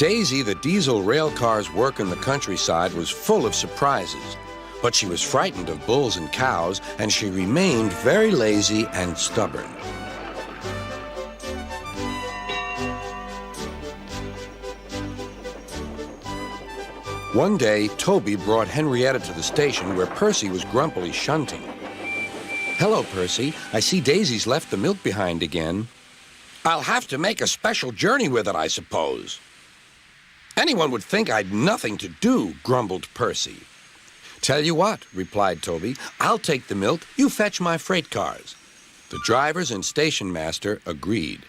Daisy, the diesel rail car's work in the countryside was full of surprises, but she was frightened of bulls and cows, and she remained very lazy and stubborn. One day, Toby brought Henrietta to the station where Percy was grumpily shunting. "Hello, Percy. I see Daisy's left the milk behind again." "I'll have to make a special journey with it, I suppose." "Anyone would think I'd nothing to do," grumbled Percy. "Tell you what," replied Toby, "I'll take the milk, you fetch my freight cars." The drivers and station master agreed.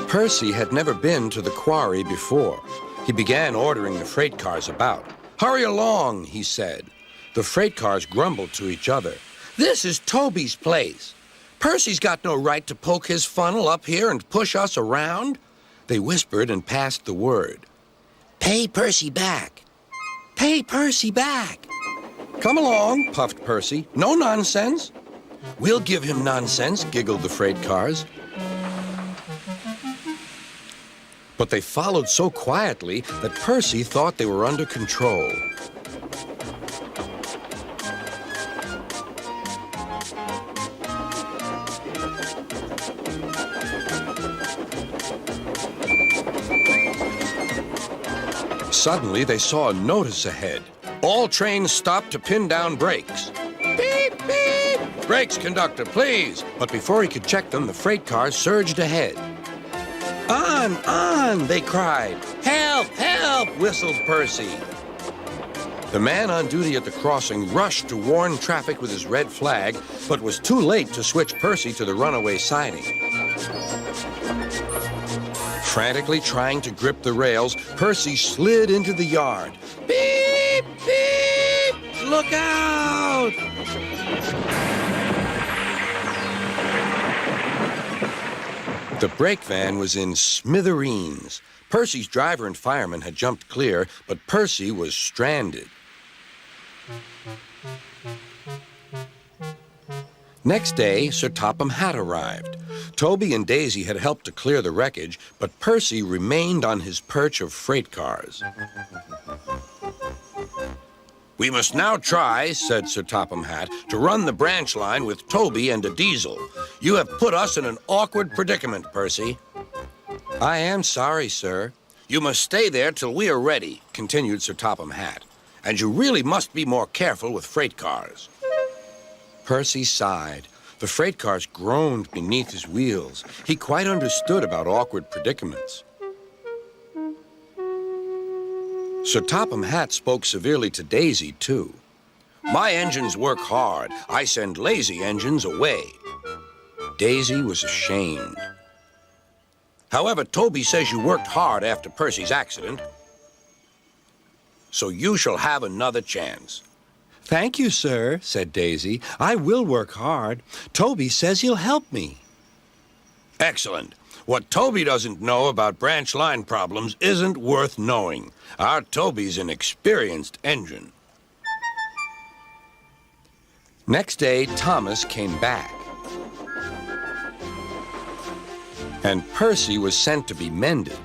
Percy had never been to the quarry before. He began ordering the freight cars about. "Hurry along," he said. The freight cars grumbled to each other. "This is Toby's place. Percy's got no right to poke his funnel up here and push us around." They whispered and passed the word. "Pay Percy back. Pay Percy back." "Come along," puffed Percy. "No nonsense." "We'll give him nonsense," giggled the freight cars. But they followed so quietly that Percy thought they were under control. Suddenly, they saw a notice ahead. "All trains stop to pin down brakes." "Beep, beep!" "Brakes, conductor, please!" But before he could check them, the freight cars surged ahead. "On, on!" they cried. "Help, help!" whistled Percy. The man on duty at the crossing rushed to warn traffic with his red flag, but was too late to switch Percy to the runaway siding. Frantically trying to grip the rails, Percy slid into the yard. "Beep, beep! Look out!" The brake van was in smithereens. Percy's driver and fireman had jumped clear, but Percy was stranded. Next day, Sir Topham Hatt arrived. Toby and Daisy had helped to clear the wreckage, but Percy remained on his perch of freight cars. "We must now try," said Sir Topham Hatt, "to run the branch line with Toby and a diesel. You have put us in an awkward predicament, Percy." "I am sorry, sir." "You must stay there till we are ready," continued Sir Topham Hatt. "And you really must be more careful with freight cars." Percy sighed. The freight cars groaned beneath his wheels. He quite understood about awkward predicaments. Sir Topham Hatt spoke severely to Daisy, too. "My engines work hard. I send lazy engines away." Daisy was ashamed. "However, Toby says you worked hard after Percy's accident. So you shall have another chance." "Thank you, sir," said Daisy. "I will work hard. Toby says he'll help me." "Excellent. What Toby doesn't know about branch line problems isn't worth knowing. Our Toby's an experienced engine." Next day, Thomas came back. And Percy was sent to be mended.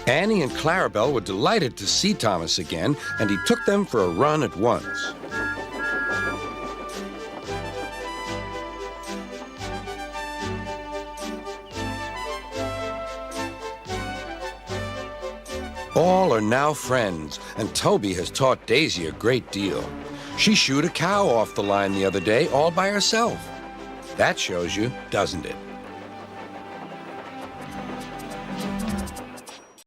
Annie and Clarabelle were delighted to see Thomas again, and he took them for a run at once. All are now friends, and Toby has taught Daisy a great deal. She shooed a cow off the line the other day all by herself. That shows you, doesn't it?